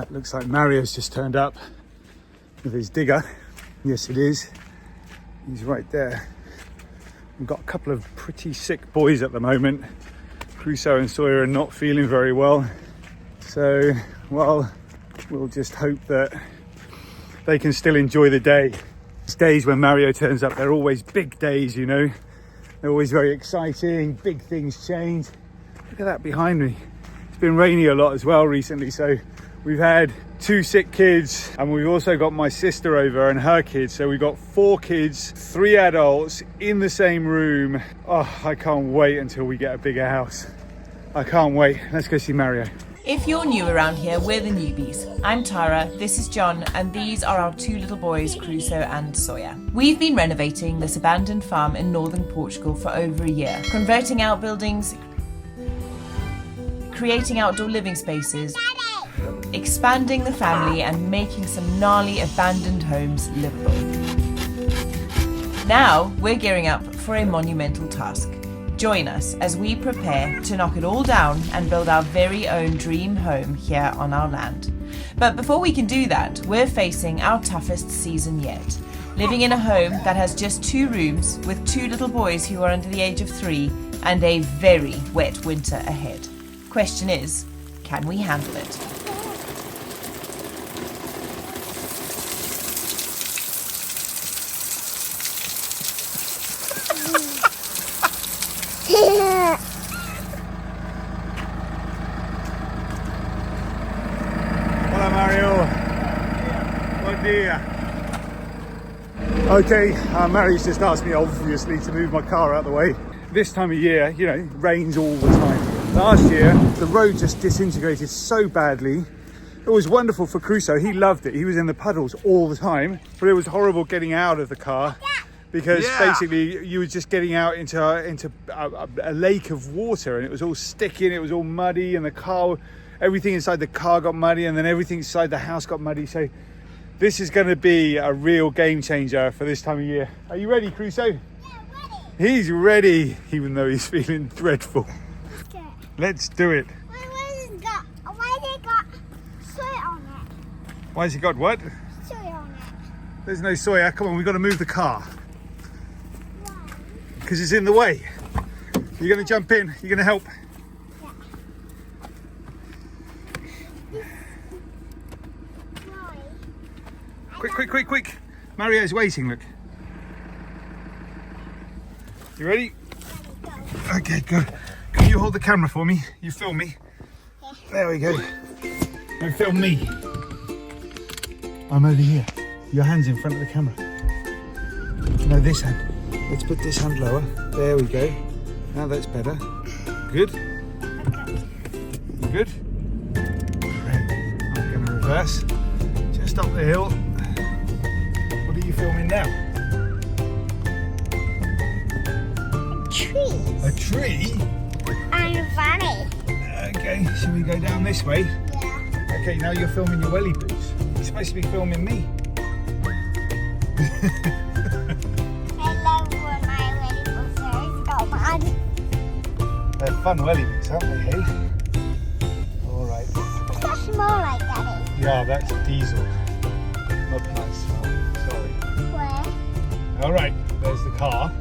That looks like Mario's just turned up with his digger. Yes, it is. He's right there. We've got a couple of pretty sick boys at the moment. Crusoe and Sawyer are not feeling very well. So, well, we'll just hope that they can still enjoy the day. These days when Mario turns up, they're always big days, you know. They're always very exciting, big things change. Look at that behind me. It's been raining a lot as well recently, so we've had 2 sick kids, and we've also got my sister over and her kids. So we've got 4 kids, 3 adults in the same room. Oh, I can't wait until we get a bigger house. I can't wait. Let's go see Mario. If you're new around here, we're the Newbys. I'm Tara, this is John, and these are our 2 little boys, Crusoe and Sawyer. We've been renovating this abandoned farm in northern Portugal for over a year, converting outbuildings, creating outdoor living spaces, expanding the family and making some gnarly abandoned homes livable. Now we're gearing up for a monumental task. Join us as we prepare to knock it all down and build our very own dream home here on our land. But before we can do that, we're facing our toughest season yet. Living in a home that has just 2 rooms with 2 little boys who are under the age of 3 and a very wet winter ahead. Question is, can we handle it? Hola Mario. Buen dia. Okay, Mario's just asked me obviously to move my car out of the way. This time of year, you know, it rains all the time. Last year, the road just disintegrated so badly. It was wonderful for Crusoe. He loved it. He was in the puddles all the time, but it was horrible getting out of the car because basically you were just getting out into a lake of water, and it was all sticky and it was all muddy, and the car, everything inside the car got muddy, and then everything inside the house got muddy. So this is going to be a real game changer for this time of year. Are you ready, Crusoe? Yeah, ready. He's ready, even though he's feeling dreadful. Okay. Let's do it. Why has it got soy on it? Why has he got what? Soy on it. There's no soya. Come on, we've got to move the car Why? because it's in the way. You're going to jump in. You're going to help. Why? Quick. Mario's waiting, look. You ready? Go. Okay, go. Can you hold the camera for me? You film me. Yeah. There we go. Now film me. I'm over here. Your hand's in front of the camera. No, this hand. Let's put this hand lower. There we go. Now that's better. Good. Good. Great. I'm going to reverse. Just up the hill. What are you filming now? Trees. A tree? And a valley. Okay, shall we go down this way? Yeah. Okay, now you're filming your welly boots. You're supposed to be filming me. I love when my wedding posters go mad. They're fun welly boots, aren't they, hey? Alright. What's that smell like, Daddy? Yeah, that's diesel. Not nice smell. Sorry. Where? Alright, there's the car.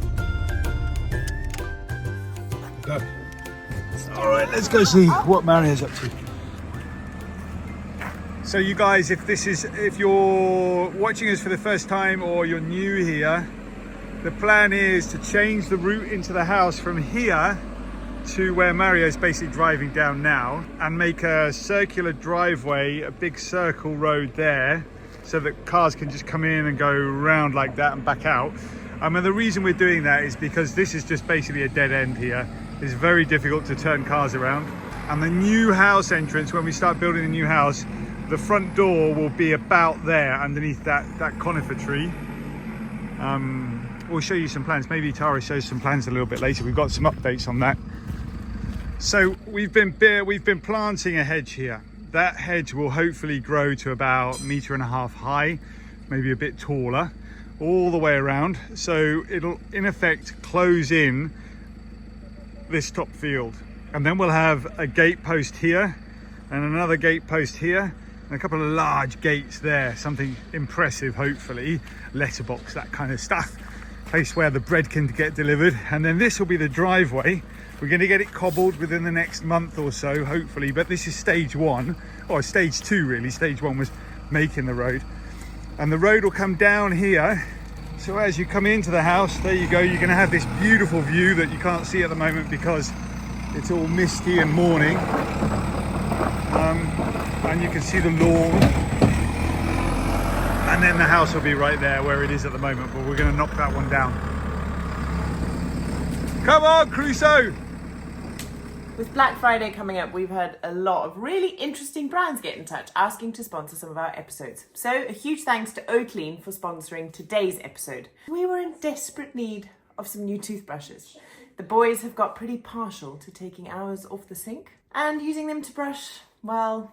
Go. Alright, let's go see what Mario's up to. So you guys, if you're watching us for the first time or you're new here, the plan is to change the route into the house from here to where Mario's basically driving down now, and make a circular driveway, a big circle road there, so that cars can just come in and go around like that and back out. And the reason we're doing that is because this is just basically a dead end here. It's very difficult to turn cars around. And the new house entrance, when we start building the new house, the front door will be about there underneath that conifer tree. We'll show you some plans. Maybe Tara shows some plans a little bit later. We've got some updates on that. So we've been planting a hedge here. That hedge will hopefully grow to about 1.5 meters high, maybe a bit taller, all the way around. So it'll in effect close in this top field. And then we'll have a gate post here and another gate post here. And a couple of large gates there, something impressive, hopefully. Letterbox, that kind of stuff. Place where the bread can get delivered. And then this will be the driveway. We're going to get it cobbled within the next month or so, hopefully. But this is stage 1, or stage 2 really. Stage 1 was making the road. And the road will come down here. So as you come into the house, there you go, you're going to have this beautiful view that you can't see at the moment because it's all misty and morning. And you can see the lawn. And then the house will be right there where it is at the moment, but we're going to knock that one down. Come on, Crusoe! With Black Friday coming up, we've had a lot of really interesting brands get in touch asking to sponsor some of our episodes. So a huge thanks to O'Clean for sponsoring today's episode. We were in desperate need of some new toothbrushes. The boys have got pretty partial to taking ours off the sink and using them to brush, well,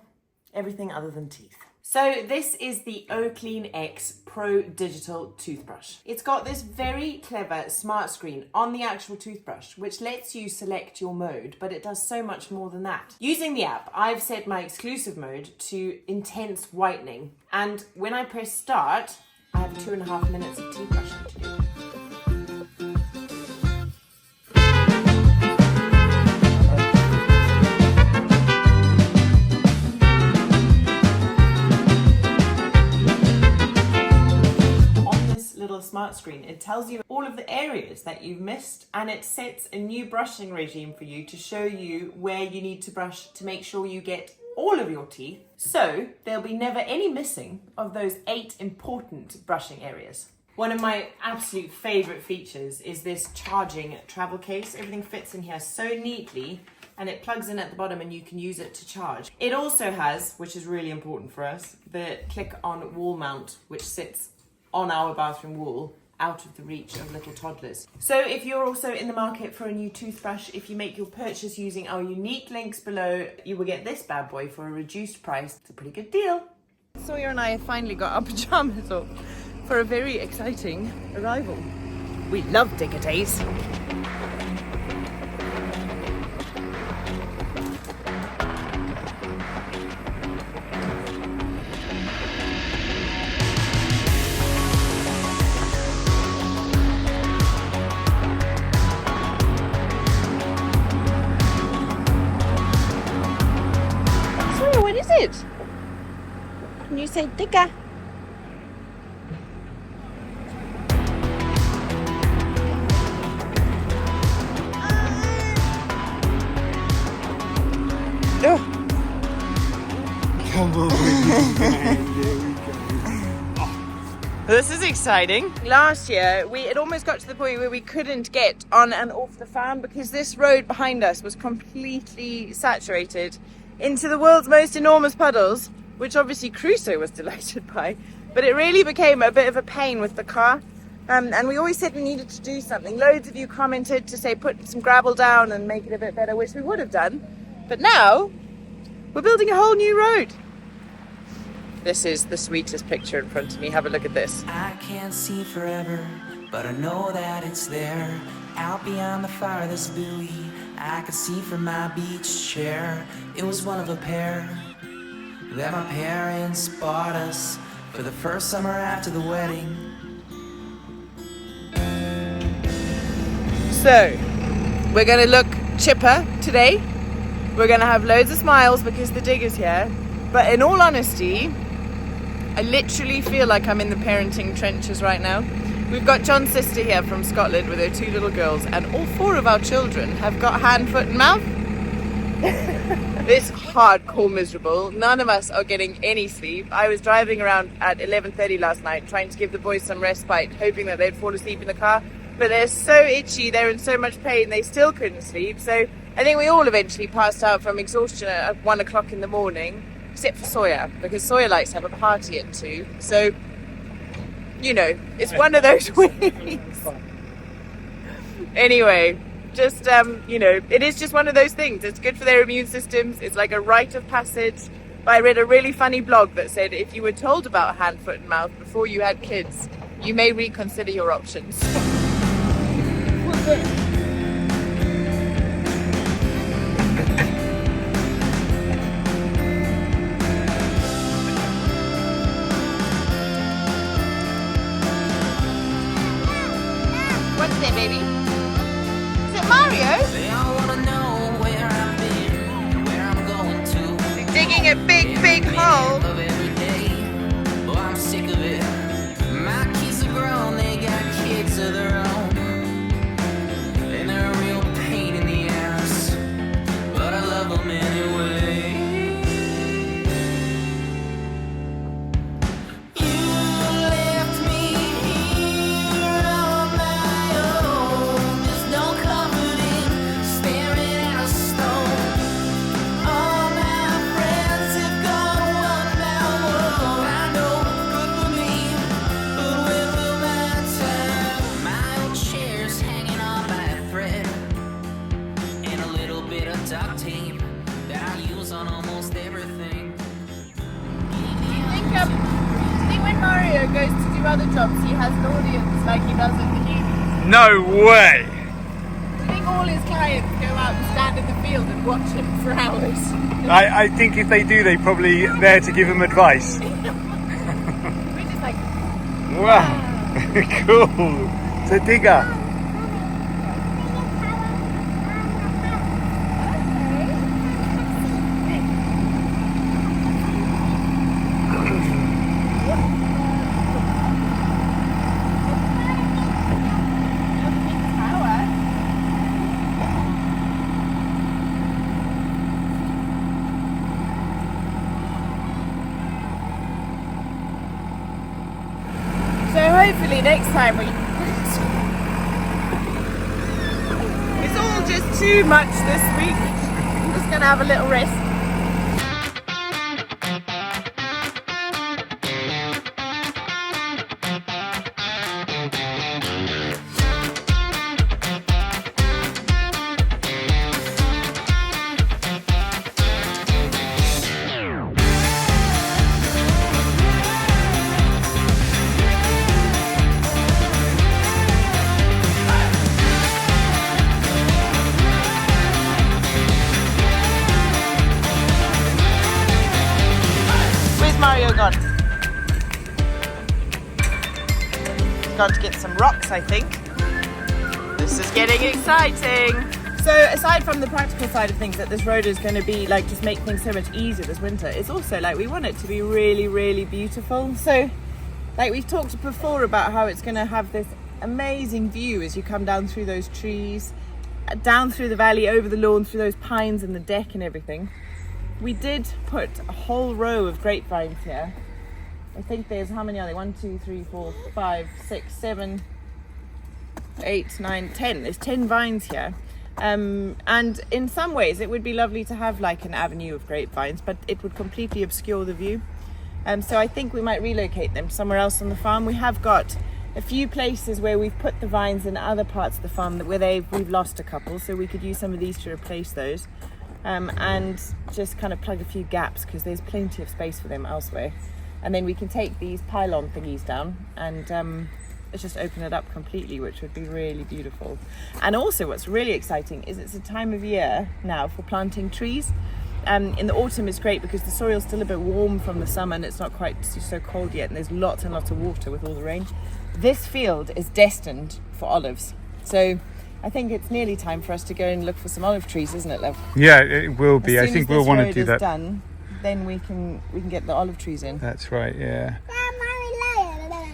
everything other than teeth. So this is the O'Clean X Pro Digital Toothbrush. It's got this very clever smart screen on the actual toothbrush, which lets you select your mode, but it does so much more than that. Using the app, I've set my exclusive mode to intense whitening. And when I press start, I have 2.5 minutes of teeth brushing to do. Smart screen, it tells you all of the areas that you've missed, and it sets a new brushing regime for you to show you where you need to brush to make sure you get all of your teeth, so there'll be never any missing of those 8 important brushing areas. One of my absolute favorite features is this charging travel case. Everything fits in here so neatly, and it plugs in at the bottom and you can use it to charge. It also has, which is really important for us, the click-on wall mount, which sits on our bathroom wall, out of the reach of little toddlers. So if you're also in the market for a new toothbrush, if you make your purchase using our unique links below, you will get this bad boy for a reduced price. It's a pretty good deal. Sawyer and I have finally got our pajamas off for a very exciting arrival. We love digger days. Can you say digger? Oh. Come on. This is exciting. Last year, it almost got to the point where we couldn't get on and off the farm because this road behind us was completely saturated into the world's most enormous puddles, which obviously Crusoe was delighted by, but it really became a bit of a pain with the car. And we always said we needed to do something. Loads of you commented to say put some gravel down and make it a bit better, which we would have done. But now, we're building a whole new road. This is the sweetest picture in front of me. Have a look at this. I can't see forever, but I know that it's there. Out beyond the farthest buoy, I could see from my beach chair. It was one of a pair that my parents bought us for the first summer after the wedding. So, we're going to look chipper today. We're going to have loads of smiles because the digger's here. But in all honesty, I literally feel like I'm in the parenting trenches right now. We've got John's sister here from Scotland with her 2 little girls, and all 4 of our children have got hand, foot and mouth. It's hardcore miserable. None of us are getting any sleep. I was driving around at 11:30 last night trying to give the boys some respite, hoping that they'd fall asleep in the car, but they're so itchy, they're in so much pain, they still couldn't sleep. So I think we all eventually passed out from exhaustion at 1 o'clock in the morning, except for Sawyer, because Sawyer likes to have a party at 2. So, you know, it's one of those weeks. Anyway, just, you know, it is just one of those things. It's good for their immune systems. It's like a rite of passage. But I read a really funny blog that said if you were told about hand, foot and mouth before you had kids, you may reconsider your options. baby? Is it Mario? They all wanna know where I've been, where I'm going to. He's digging a big, big hole. Of every day. Boy, I'm sick of it. My kids are grown, they got kids of their own. And they're a real pain in the ass. But I love them anyway. You left me here on my own. There's no comfort in staring at a stone. All my friends have gone one by one. I know, good for me, but when will my time? My old chair's hanging on by a thread, and a little bit of duct tape that I use on almost everything. Do you think when Mario goes to do other jobs, he has an audience like he does at TheNewbys? No way! Do you think all his clients go out and stand in the field and watch him for hours? I think if they do, they probably there to give him advice. We're just like, Wow, cool. It's a digger. so hopefully next time we... It's all just too much this week. I'm just going to have a little rest. Mario gone? He's gone to get some rocks, I think. This is getting exciting. So aside from the practical side of things, that this road is going to be like just make things so much easier this winter, it's also like we want it to be really, really beautiful. So like we've talked before about how it's going to have this amazing view as you come down through those trees, down through the valley, over the lawn, through those pines and the deck and everything. We did put a whole row of grapevines here. I think there's, how many are there? 1, 2, 3, 4, 5, 6, 7, 8, 9, 10. There's 10 vines here. And in some ways it would be lovely to have like an avenue of grapevines, but it would completely obscure the view. So I think we might relocate them somewhere else on the farm. We have got a few places where we've put the vines in other parts of the farm where we've lost a couple, so we could use some of these to replace those. And just kind of plug a few gaps because there's plenty of space for them elsewhere. And then we can take these pylon thingies down and just open it up completely, which would be really beautiful. And also what's really exciting is it's a time of year now for planting trees. In the autumn it's great because the soil's still a bit warm from the summer and it's not quite so cold yet, and there's lots and lots of water with all the rain. This field is destined for olives. So I think it's nearly time for us to go and look for some olive trees, isn't it, love? Yeah, it will be. I think we'll want to do that. Done, then we can get the olive trees in. That's right. Yeah.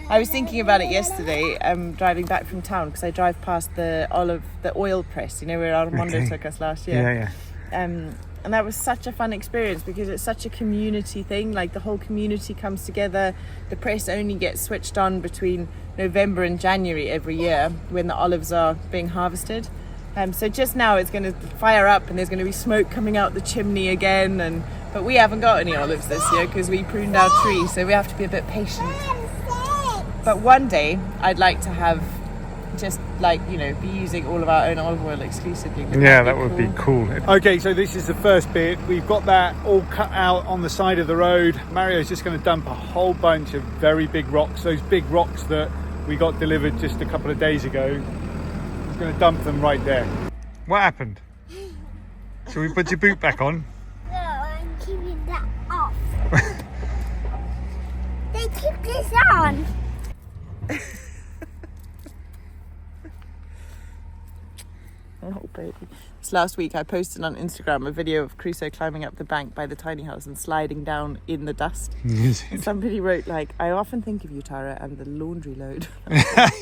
I was thinking about it yesterday, driving back from town because I drive past the oil press. You know where Armando took us last year. Yeah, yeah. And that was such a fun experience because it's such a community thing. Like the whole community comes together. The press only gets switched on between November and January every year when the olives are being harvested. So just now it's going to fire up and there's going to be smoke coming out the chimney again. But we haven't got any olives this year because we pruned our tree, so we have to be a bit patient. But one day I'd like to have just like, you know, be using all of our own olive oil exclusively. Yeah, that would be cool. Okay, so this is the first bit. We've got that all cut out on the side of the road. Mario's just going to dump a whole bunch of very big rocks, those big rocks that we got delivered just a couple of days ago. He's going to dump them right there. What happened? Shall we put your boot back on? No, I'm keeping that off. They keep this on. baby. This last week I posted on Instagram a video of Crusoe climbing up the bank by the tiny house and sliding down in the dust. And somebody wrote like, I often think of you, Tara, and the laundry load.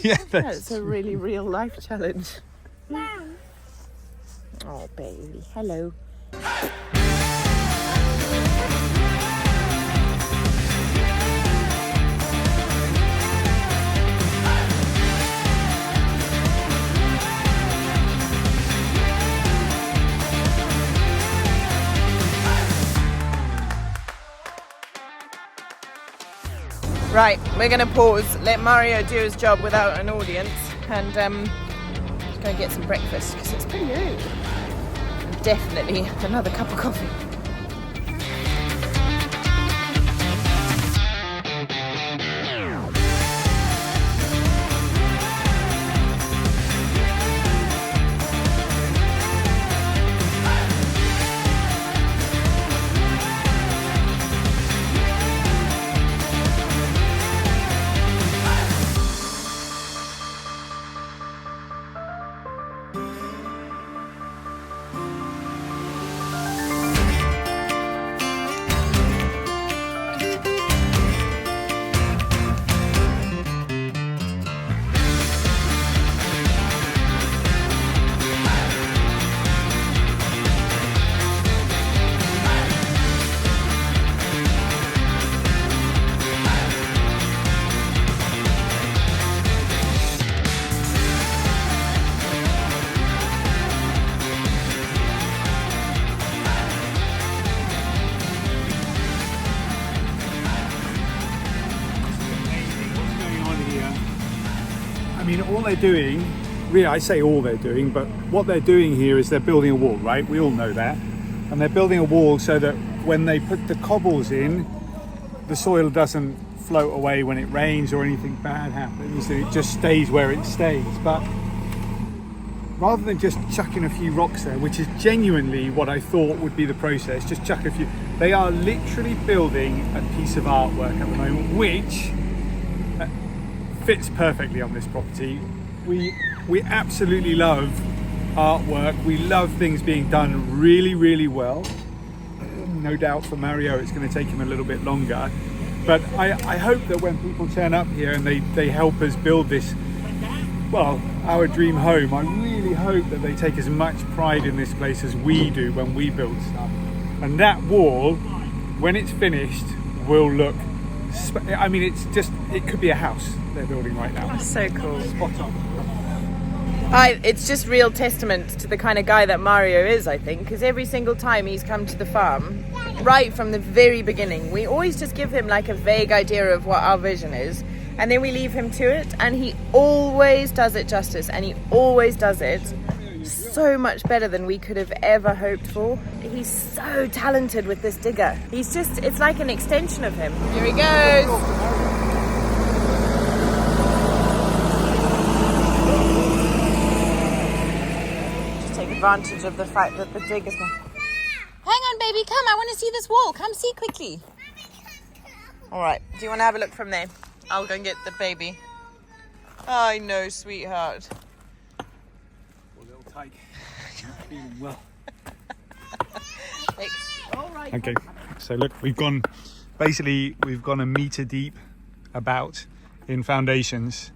Yeah, It's a really real life challenge. Mom. Oh baby, hello. Right, we're going to pause, let Mario do his job without an audience, and just go and get some breakfast because it's pretty early. And definitely another cup of coffee. I mean, all they're doing, really, I say all they're doing, but what they're doing here is they're building a wall, right? We all know that. And they're building a wall so that when they put the cobbles in, the soil doesn't float away when it rains or anything bad happens. It just stays where it stays. But rather than just chucking a few rocks there, which is genuinely what I thought would be the process, just chuck a few, they are literally building a piece of artwork at the moment, which fits perfectly on this property. We absolutely love artwork. We love things being done really, really well. No doubt for Mario it's going to take him a little bit longer, but I hope that when people turn up here and they help us build this, well, our dream home, I really hope that they take as much pride in this place as we do when we build stuff. And that wall, when it's finished, will look, I mean, it's just, it could be a house they're building right now. That's so cool. Spot on. It's just real testament to the kind of guy that Mario is, I think, because every single time he's come to the farm, right from the very beginning, we always just give him like a vague idea of what our vision is, and then we leave him to it, and he always does it justice, and he always does it so much better than we could have ever hoped for. He's so talented with this digger. He's just, it's like an extension of him. Here he goes. Advantage of the fact that the dig is not. Hang on, baby, come. I want to see this wall. Come see quickly. All right. Do you want to have a look from there? I'll go and get the baby. I know, sweetheart. Poor little tyke. Not feeling well. Thanks. All right. Okay. So look, we've gone a meter deep about in foundations,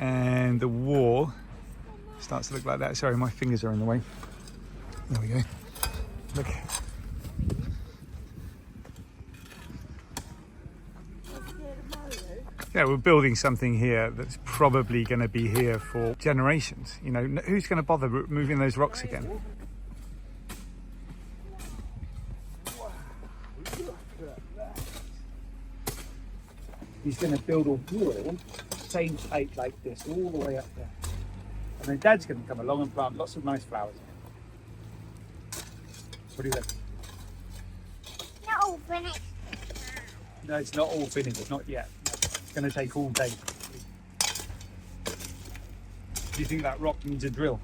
and the wall starts to look like that. Sorry, my fingers are in the way. There we go. Look. Yeah, we're building something here that's probably going to be here for generations. You know, who's going to bother moving those rocks again? He's going to build a wall, same shape like this, all the way up there. And then Dad's going to come along and plant lots of nice flowers. What do you think? Not all finished. No, it's not all finished, not yet. It's going to take all day. Do you think that rock needs a drill?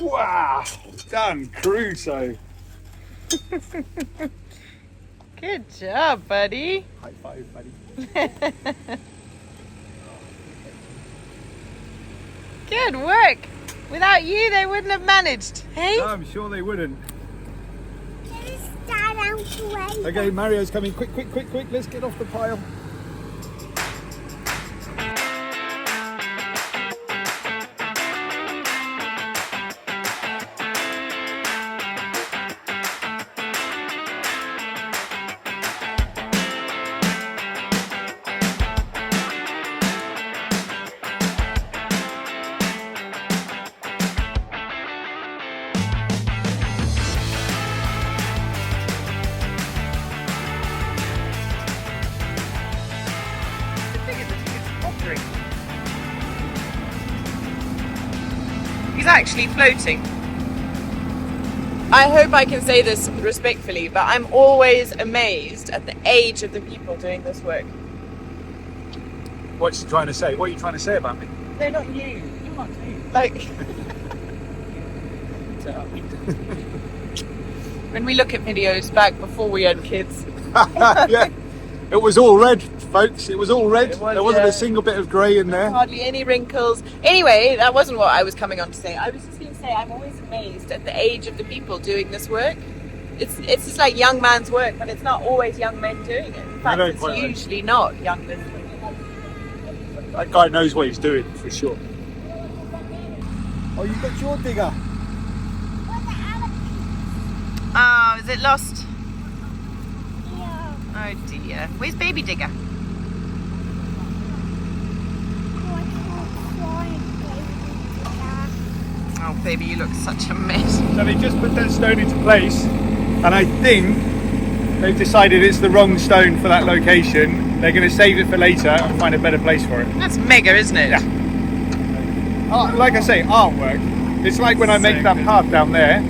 Wow! Done, Crusoe! Good job, buddy. High five, buddy. Good work. Without you, they wouldn't have managed. Hey? No, I'm sure they wouldn't. Let's start out to wait. Okay, Mario's coming. Quick, quick, quick, quick. Let's get off the pile. He's actually floating. I hope I can say this respectfully, but I'm always amazed at the age of the people doing this work. What's she trying to say? What are you trying to say about me? They're not new. You're not new. Like, when we look at videos back before we had kids. Yeah. It was all red, folks. It was all red. It was, there wasn't yeah. a single bit of grey in there. Hardly any wrinkles. Anyway, that wasn't what I was coming on to say. I was just going to say I'm always amazed at the age of the people doing this work. It's just like young man's work, but it's not always young men doing it. In fact, No, it's quite right. usually not young men. That guy knows what he's doing, for sure. Oh, you got your digger. Oh, is it lost? Yeah. Oh dear. Where's baby digger? Oh baby, you look such a mess. So they just put that stone into place, and I think they've decided it's the wrong stone for that location. They're going to save it for later and find a better place for it. That's mega, isn't it? Yeah. Like I say, artwork. It's like when I make So that good. path down there.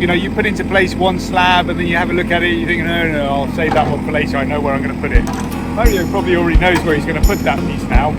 You know, you put into place one slab and then you have a look at it, you think, no, I'll save that one for later, I know where I'm going to put it. Mario probably already knows where he's going to put that piece now.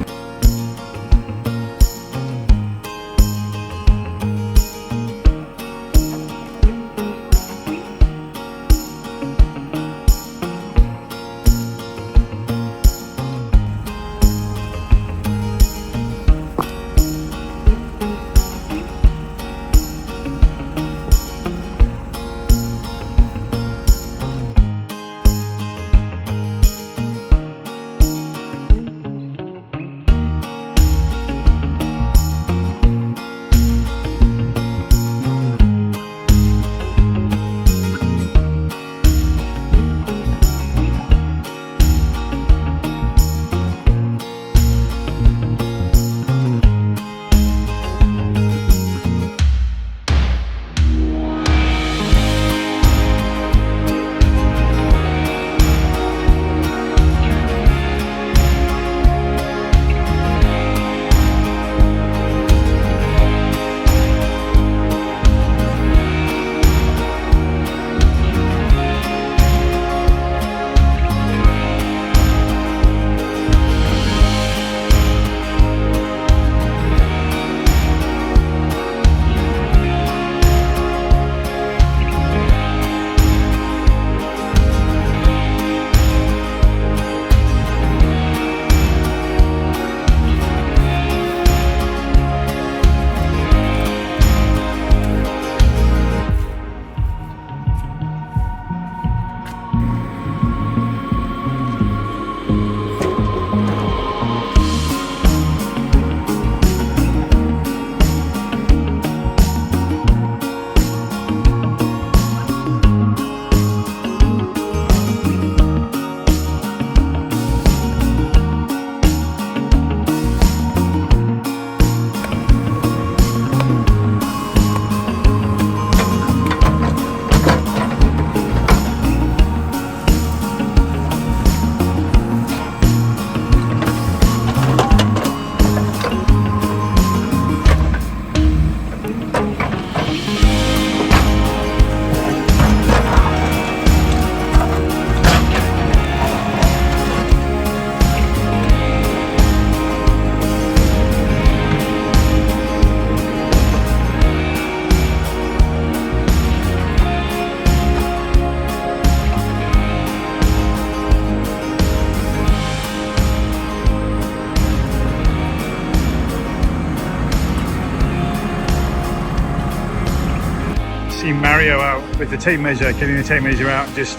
seen Mario out with the tape measure, getting the tape measure out, just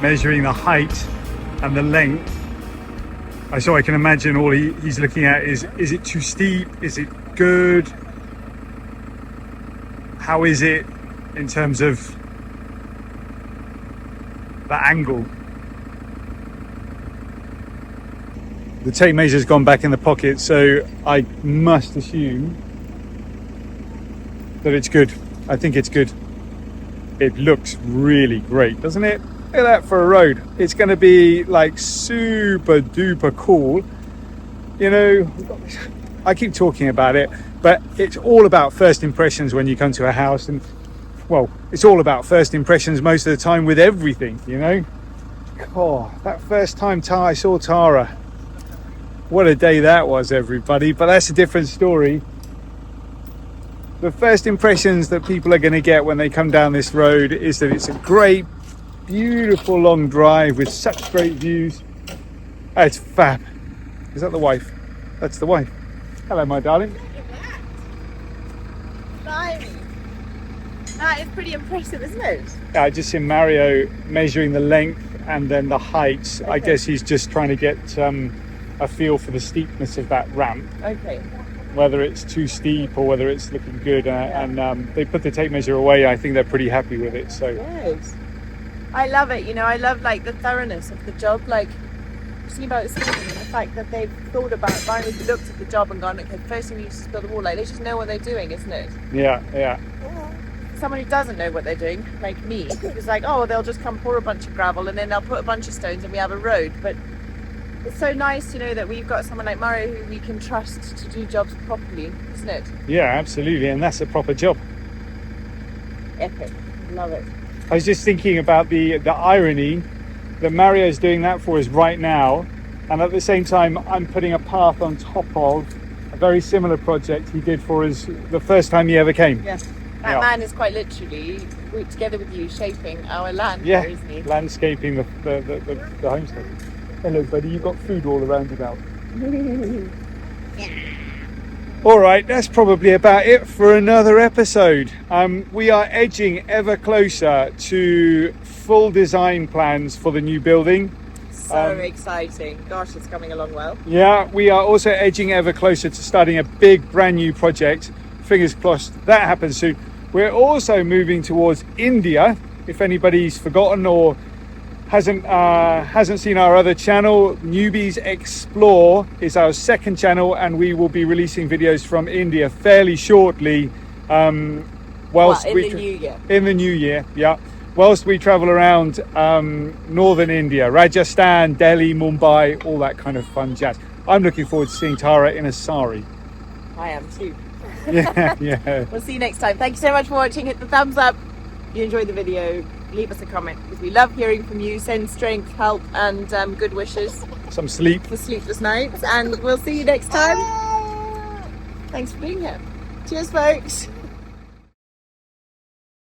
measuring the height and the length. So I can imagine all he's looking at is it too steep? Is it good? How is it in terms of the angle? The tape measure's gone back in the pocket, so I must assume that it's good. I think it's good. It looks really great, doesn't it? Look at that for a road. It's going to be like super duper cool. You know, I keep talking about it, but it's all about first impressions when you come to a house. And well, it's all about first impressions most of the time with everything, you know. Oh, that first time I saw Tara, what a day that was, everybody. But that's a different story. The first impressions that people are going to get when they come down this road is that it's a great, beautiful long drive with such great views. It's fab. Is that the wife? That's the wife. Hello, my darling. Blimey. That is pretty impressive, isn't it? I just seen Mario measuring the length and then the height. Okay. I guess he's just trying to get a feel for the steepness of that ramp. Okay. Whether it's too steep or whether it's looking good. And they put the tape measure away. I think they're pretty happy with it. So. Good. I love it. You know, I love like the thoroughness of the job. Like, see about the fact that they've thought about finally looked at the job and gone, okay, the first thing we use is build a wall. Like, they just know what they're doing, isn't it? Yeah. Someone who doesn't know what they're doing, like me, is like, oh, they'll just come pour a bunch of gravel and then they'll put a bunch of stones and we have a road. But it's so nice to know that we've got someone like Mario who we can trust to do jobs properly, isn't it? Yeah, absolutely. And that's a proper job. Epic. Love it. I was just thinking about the irony that Mario's doing that for us right now, and at the same time I'm putting a path on top of a very similar project he did for us the first time he ever came. Yes. That man is quite literally, together with you, shaping our land yeah, here, isn't he? Landscaping the homestead. Hello, buddy, you've got food all around you now. All right, that's probably about it for another episode. We are edging ever closer to full design plans for the new building. So exciting. Gosh, it's coming along well. Yeah, we are also edging ever closer to starting a big brand new project. Fingers crossed that happens soon. We're also moving towards India. If anybody's forgotten or hasn't seen our other channel, Newbies Explore is our second channel, and we will be releasing videos from India fairly shortly. In the new year, yeah. Whilst we travel around northern India, Rajasthan, Delhi, Mumbai, all that kind of fun jazz. I'm looking forward to seeing Tara in a sari. I am too. Yeah. We'll see you next time. Thank you so much for watching. Hit the thumbs up if you enjoyed the video. Leave us a comment because we love hearing from you. Send strength, help and good wishes. Some sleep. For sleepless nights, and we'll see you next time. Thanks for being here. Cheers, folks.